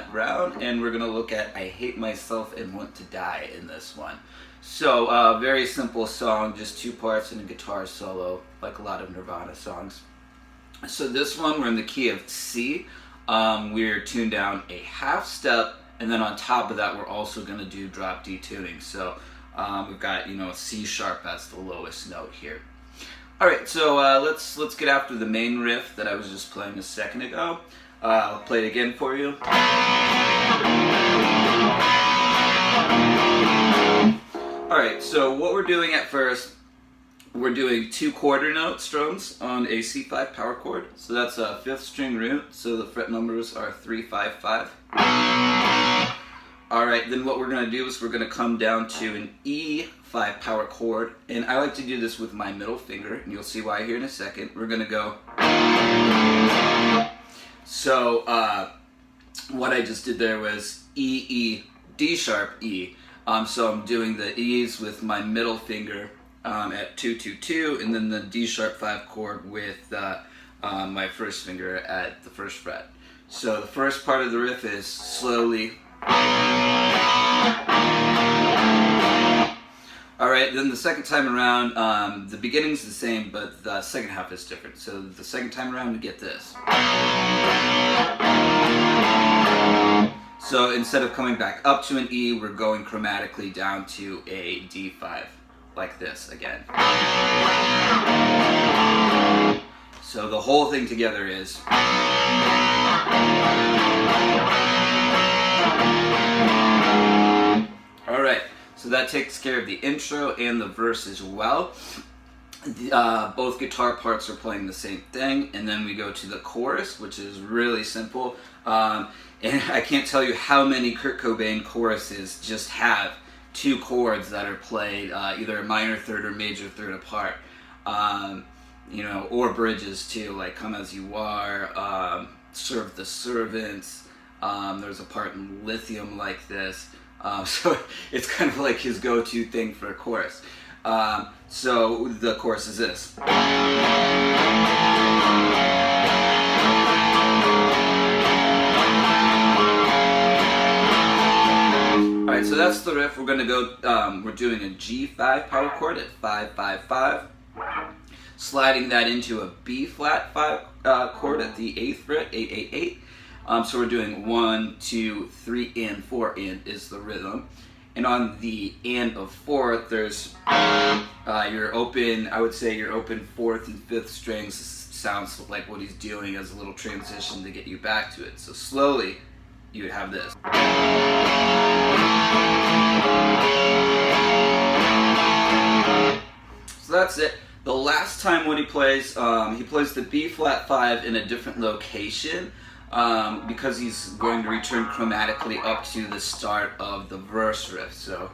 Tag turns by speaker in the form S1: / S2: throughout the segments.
S1: that round, and we're gonna look at I Hate Myself and Want to Die in this one. So, very simple song, just 2 parts and a guitar solo, like a lot of Nirvana songs. So this one, we're in the key of C. We're tuned down a half step, and then on top of that, we're also gonna do drop D tuning. So we've got, C sharp as the lowest note here. All right, so let's get after the main riff that I was just playing a second ago. I'll play it again for you. All right, so what we're doing at first, we're doing 2 quarter note strums on a C5 power chord. So that's a 5th string root, so the fret numbers are 3, 5, 5. All right, then what we're gonna do is we're gonna come down to an E5 power chord, and I like to do this with my middle finger, and you'll see why here in a second. We're gonna go. So what I just did there was E, E, D sharp, E. So I'm doing the E's with my middle finger at 2, 2, 2, and then the D sharp 5 chord with my first finger at the 1st fret. So the first part of the riff is slowly. Alright, then the second time around, the beginning's the same, but the second half is different. So the second time around, we get this. So instead of coming back up to an E, we're going chromatically down to a D5, like this again. So the whole thing together is. Alright, so that takes care of the intro and the verse as well. Both guitar parts are playing the same thing, and then we go to the chorus, which is really simple. And I can't tell you how many Kurt Cobain choruses just have 2 chords that are played either a minor third or major third apart. Or bridges too, like Come As You Are, Serve the Servants. There's a part in Lithium like this. So it's kind of like his go-to thing for a chorus. So the chorus is this. Alright, so that's the riff. We're going to go, we're doing a G5 power chord at 5, 5, 5. Sliding that into a B flat 5 chord at the 8th fret, 8, 8, 8. So we're doing 1, 2, 3, and 4, and is the rhythm. And on the and of 4th, there's your open, I would say your open 4th and 5th strings sounds like what he's doing as a little transition to get you back to it. So slowly, you would have this. So that's it. The last time when he plays the B flat 5 in a different location because he's going to return chromatically up to the start of the verse riff. So.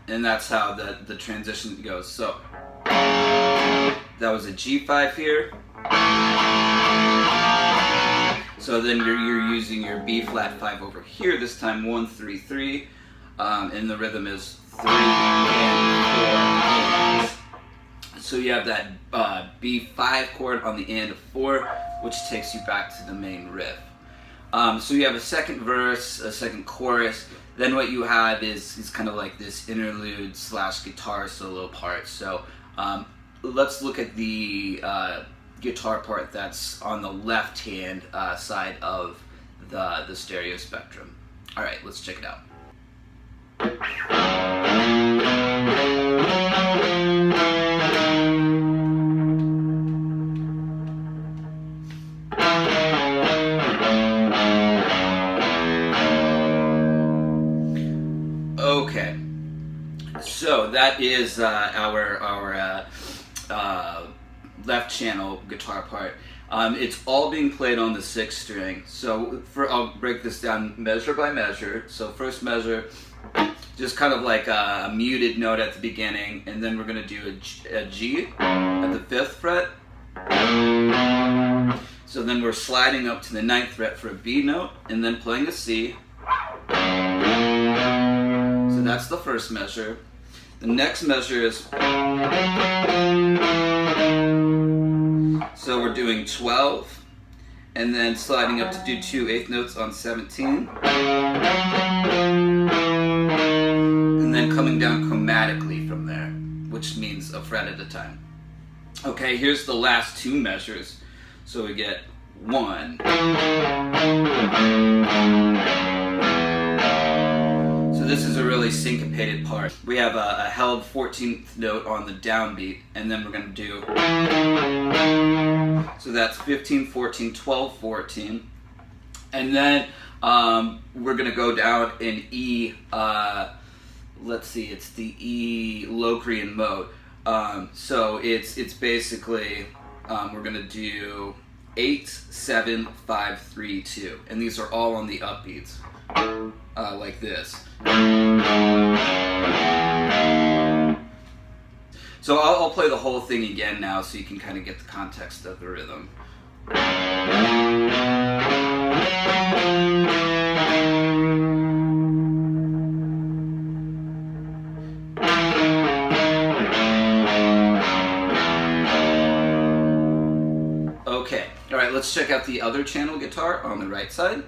S1: And that's how the transition goes. So that was a G5 here. So then you're using your B flat 5 over here. This time 1, 3, 3, and the rhythm is 3 and 4. So you have that B5 chord on the end of 4, which takes you back to the main riff. So you have a second verse, a second chorus. Then what you have is kind of like this interlude / guitar solo part. So let's look at the guitar part that's on the left-hand side of the stereo spectrum. All right, let's check it out. Okay, so that is our left channel guitar part. It's all being played on the 6th string. So I'll break this down measure by measure. So first measure, just kind of like a muted note at the beginning, and then we're going to do a G at the 5th fret. So then we're sliding up to the 9th fret for a B note, and then playing a C. So that's the first measure. The next measure is So we're doing 12, and then sliding up to do 2 eighth notes on 17. And then coming down chromatically from there, which means a fret at a time. Okay, here's the last 2 measures. So we get 1. So this is a really syncopated part. We have a held 14th note on the downbeat, and then we're going to do, so that's 15, 14, 12, 14. And then we're going to go down in E, let's see, it's the E Locrian mode. So it's basically, we're going to do 8, 7, 5, 3, 2. And these are all on the upbeats, like this. So I'll play the whole thing again now so you can kind of get the context of the rhythm. Okay, all right, let's check out the other channel guitar on the right side.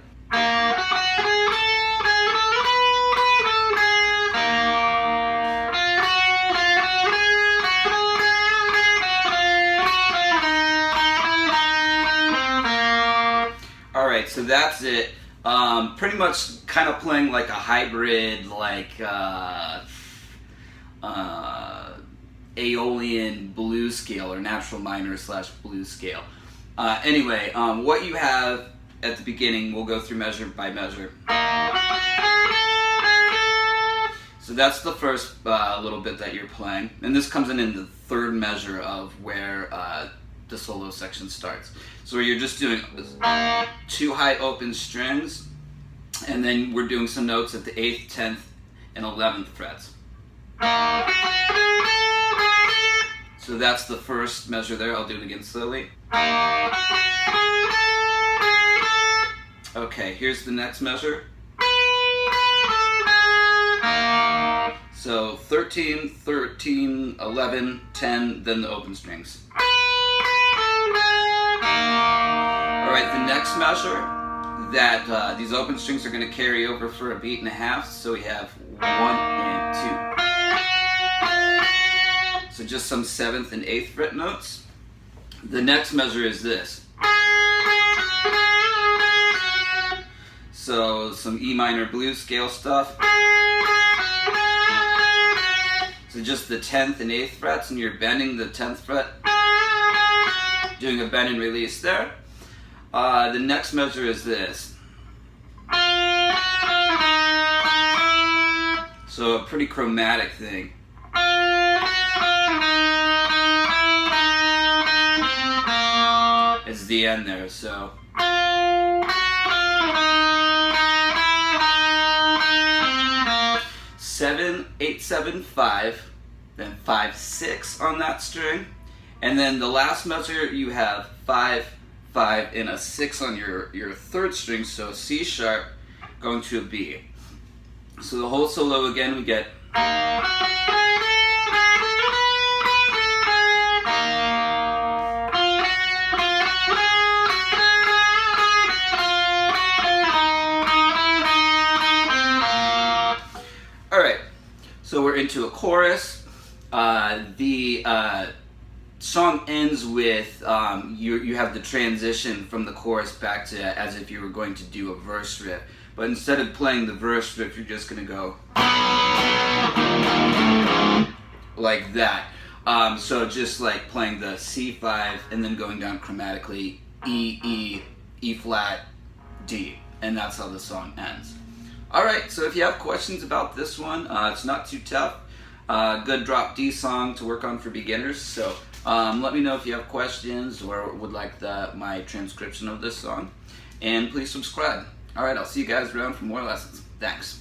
S1: All right, so that's it. Pretty much kind of playing like a hybrid, like Aeolian blues scale or natural minor / blues scale. Anyway, what you have at the beginning, we'll go through measure by measure. So that's the first little bit that you're playing, and this comes in the 3rd measure of where the solo section starts. So you're just doing 2 high open strings, and then we're doing some notes at the 8th, 10th, and 11th frets. So that's the first measure there. I'll do it again slowly. Okay, here's the next measure. So 13, 13, 11, 10, then the open strings. Alright, the next measure, that these open strings are going to carry over for a beat and a half, so we have 1 and 2. So just some 7th and 8th fret notes. The next measure is this. So some E minor blues scale stuff. So just the 10th and 8th frets, and you're bending the 10th fret, doing a bend and release there. The next measure is this. So a pretty chromatic thing. It's the end there, so. 7, 8, 7, 5, then 5, 6 on that string, and then the last measure you have 5, 5, and a 6 on your 3rd string, so C sharp going to a B. So the whole solo again we get. Alright, so we're into a chorus. The song ends with, you have the transition from the chorus back to as if you were going to do a verse riff. But instead of playing the verse riff, you're just going to go like that. So just like playing the C5 and then going down chromatically, E, E, E flat, D. And that's how the song ends. Alright, so if you have questions about this one, it's not too tough. Good drop D song to work on for beginners. So let me know if you have questions or would like my transcription of this song. And please subscribe. Alright, I'll see you guys around for more lessons. Thanks.